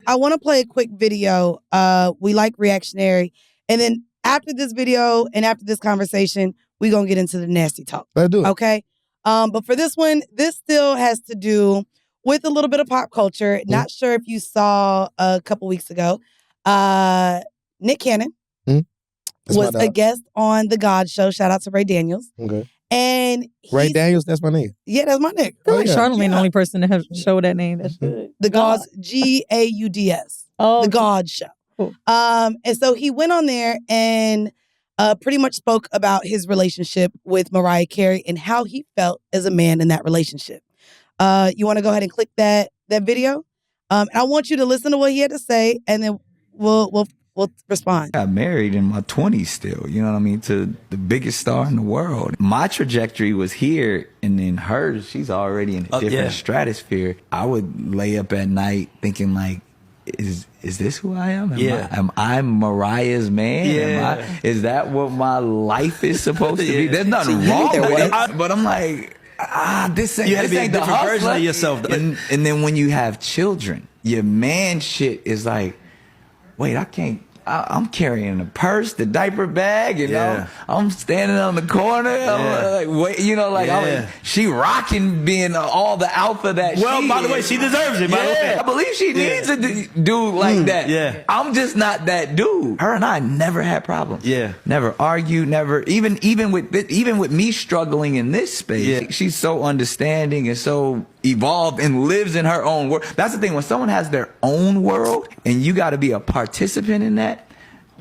I want to play a quick video. We like Reactionary. And then after this video and after this conversation, we're going to get into the nasty talk. Let's do it. Okay? But for this one, this still has to do with a little bit of pop culture. Not sure if you saw a couple weeks ago. Nick Cannon was a guest on The God Show. Shout out to Ray Daniels. Okay. And Ray Daniels, that's my name. Yeah, that's my nigga. I feel like Charlamagne the only person to have show that name. That's good. The Gods, Gauds. Oh, The God Show. Cool. And so he went on there and pretty much spoke about his relationship with Mariah Carey and how he felt as a man in that relationship. You want to go ahead and click that video? And I want you to listen to what he had to say, and then we'll respond. I got married in my 20s still, you know what I mean, to the biggest star in the world. My trajectory was here, and then hers, she's already in a different stratosphere. I would lay up at night thinking like, is this who I am? Am I Mariah's man? Is that what my life is supposed to be? There's nothing wrong with it, but I'm like, this ain't the hustler. Version of yourself. And then when you have children, your man shit is like, wait, I'm carrying a purse, the diaper bag, you know. I'm standing on the corner. I'm like, wait, you know, like she rocking being all the alpha that she by the way, she deserves it. By the way, I believe she needs a dude like that. Yeah. I'm just not that dude. Her and I never had problems. Yeah. Never argued. Never even with me struggling in this space. Yeah. She's so understanding and so evolved and lives in her own world. That's the thing. When someone has their own world and you got to be a participant in that,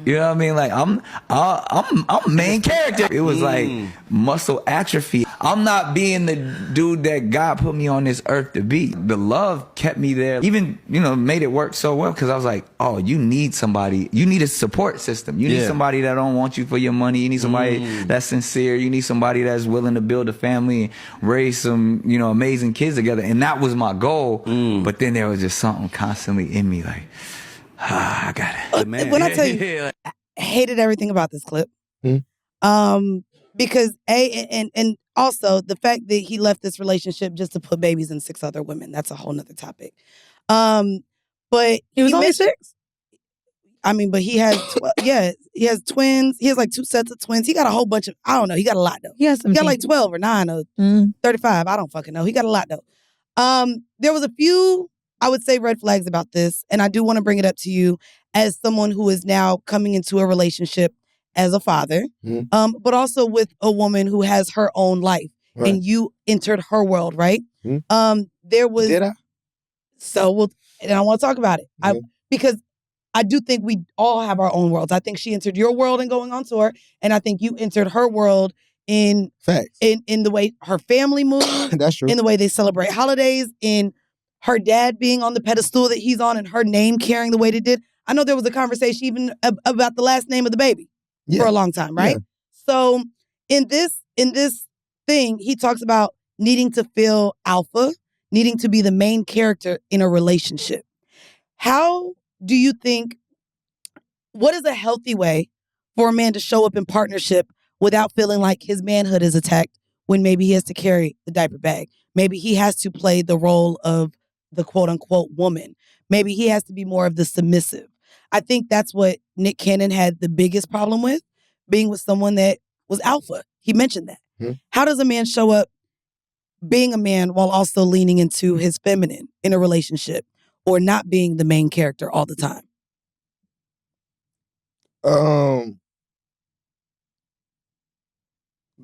you know what I mean? Like I'm main character. It was like muscle atrophy. I'm not being the dude that God put me on this earth to be. The love kept me there. Even, you know, made it work so well because I was like, oh, you need somebody. You need a support system. You need somebody that don't want you for your money. You need somebody that's sincere. You need somebody that's willing to build a family and raise some, you know, amazing kids together. And that was my goal. But then there was just something constantly in me like, I got it. When I tell you, I hated everything about this clip. Because and also the fact that he left this relationship just to put babies in 6 other women. That's a whole nother topic. But he was only 6? I mean, but he has, he has twins. He has like 2 sets of twins. He got a whole bunch of, I don't know. He got a lot though. He got like 12 or 9 or 35. I don't fucking know. He got a lot though. There was a few, I would say, red flags about this. And I do want to bring it up to you as someone who is now coming into a relationship as a father, but also with a woman who has her own life. Right. And you entered her world, right? There was... Did I? So, and I want to talk about it. Because I do think we all have our own worlds. I think she entered your world and going on tour. And I think you entered her world in... Facts. In the way her family moves. That's true. In the way they celebrate holidays. In her dad being on the pedestal that he's on and her name carrying the way they did. I know there was a conversation even about the last name of the baby for a long time, right? Yeah. So in this thing, he talks about needing to feel alpha, needing to be the main character in a relationship. How do you think, what is a healthy way for a man to show up in partnership without feeling like his manhood is attacked when maybe he has to carry the diaper bag? Maybe he has to play the role of the quote unquote woman. Maybe he has to be more of the submissive. I think that's what Nick Cannon had the biggest problem with, being with someone that was alpha. He mentioned that. How does a man show up being a man while also leaning into his feminine in a relationship or not being the main character all the time?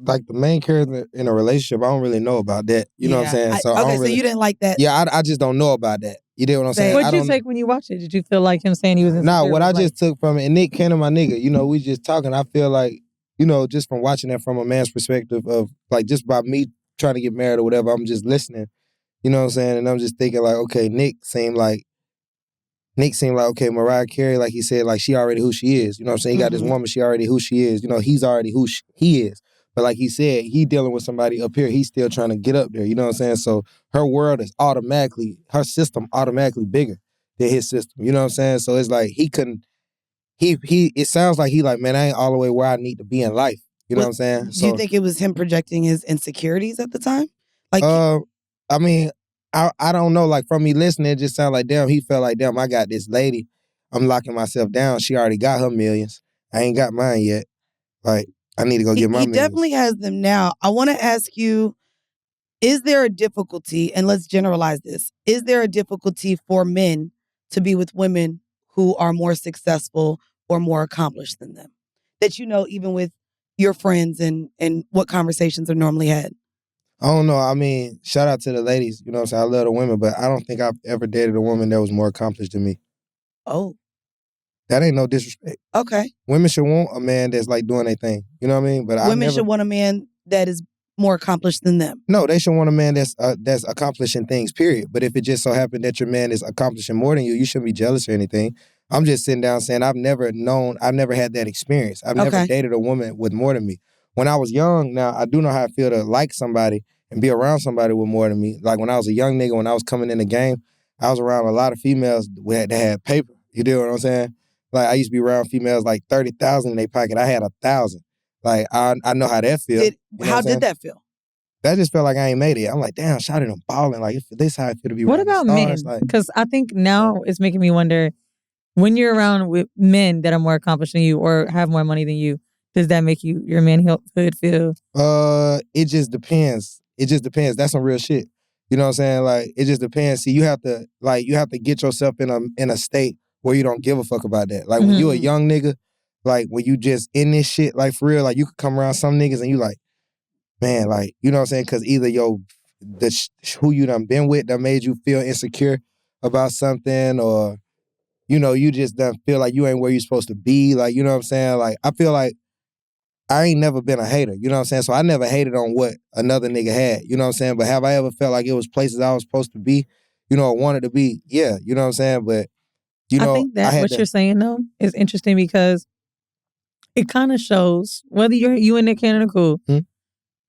Like the main character in a relationship, I don't really know about that. You know what I'm saying? So so you didn't like that? Yeah, I just don't know about that. You know what I'm saying? What did you take when you watched it? Did you feel like him saying he was insecure? Nah, what I just took from it, and Nick Cannon, my nigga, you know, we just talking. I feel like, you know, just from watching that from a man's perspective of, like, just by me trying to get married or whatever, I'm just listening. You know what I'm saying? And I'm just thinking, like, okay, Nick seemed like, okay, Mariah Carey, like he said, like, she already who she is. You know what I'm saying? He got this woman, she already who she is. You know, he's already who he is. But like he said, he dealing with somebody up here. He's still trying to get up there. You know what I'm saying? So her world is her system automatically bigger than his system. You know what I'm saying? So it's like it sounds like he like, man, I ain't all the way where I need to be in life. You know what I'm saying? Do you think it was him projecting his insecurities at the time? Like, I mean, I don't know. Like from me listening, it just sounded like damn. He felt like damn. I got this lady. I'm locking myself down. She already got her millions. I ain't got mine yet. Like I need to go get my He millions. definitely has them now. I want to ask you, is there a difficulty, and let's generalize this, is there a difficulty for men to be with women who are more successful or more accomplished than them? That you know, even with your friends and what conversations are normally had? I don't know. I mean, shout out to the ladies. You know what I'm saying? I love the women, but I don't think I've ever dated a woman that was more accomplished than me. Oh. That ain't no disrespect. Okay. Women should want a man that's like doing their thing. You know what I mean? But women should want a man that is more accomplished than them. No, they should want a man that's accomplishing things, period. But if it just so happened that your man is accomplishing more than you, you shouldn't be jealous or anything. I'm just sitting down saying I've never had that experience. I've never dated a woman with more than me. When I was young, now I do know how I feel to like somebody and be around somebody with more than me. Like when I was a young nigga, when I was coming in the game, I was around a lot of females that had paper. You do what I'm saying? Like I used to be around females like 30,000 in their pocket. I had 1,000. Like I know how that feels. How did that feel? That just felt like I ain't made it. I'm like, damn, shawty done balling. Like this how it feel to be. What about men? Because I think now it's making me wonder, when you're around with men that are more accomplished than you or have more money than you, does that make your manhood feel? It just depends. It just depends. That's some real shit. You know what I'm saying? Like it just depends. See, you have to get yourself in a state where you don't give a fuck about that. Like when you a young nigga, like when you just in this shit, like for real, like you could come around some niggas and you like, man, like, you know what I'm saying? Because either who you done been with that made you feel insecure about something, or, you know, you just done feel like you ain't where you supposed to be. Like, you know what I'm saying? Like, I feel like I ain't never been a hater. You know what I'm saying? So I never hated on what another nigga had. You know what I'm saying? But have I ever felt like it was places I was supposed to be, you know, or wanted to be? Yeah, you know what I'm saying? But, you know, I think that what you're saying, though, is interesting because it kind of shows, whether you and Nick Cannon are cool,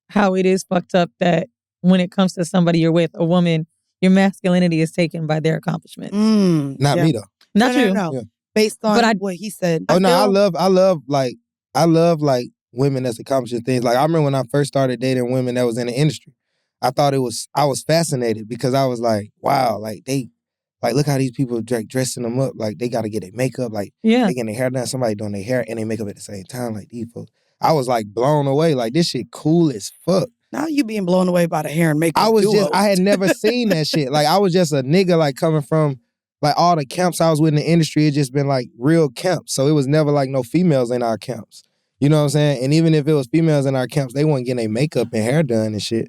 how it is fucked up that when it comes to somebody you're with, a woman, your masculinity is taken by their accomplishments. Not me, though. Not you. No. Yeah. Based on what he said. Oh, no, I love women that's accomplishing things. Like, I remember when I first started dating women that was in the industry. I was fascinated because I was like, wow, like look how these people dressing them up. Like, they got to get their makeup. Like, they getting their hair done. Somebody doing their hair and their makeup at the same time. Like, these folks. I was like blown away. Like, this shit cool as fuck. Now you being blown away by the hair and makeup. I had never seen that shit. Like, I was just a nigga, like, coming from, like, all the camps I was with in the industry. It just been, like, real camps. So it was never, like, no females in our camps. You know what I'm saying? And even if it was females in our camps, they weren't getting their makeup and hair done and shit.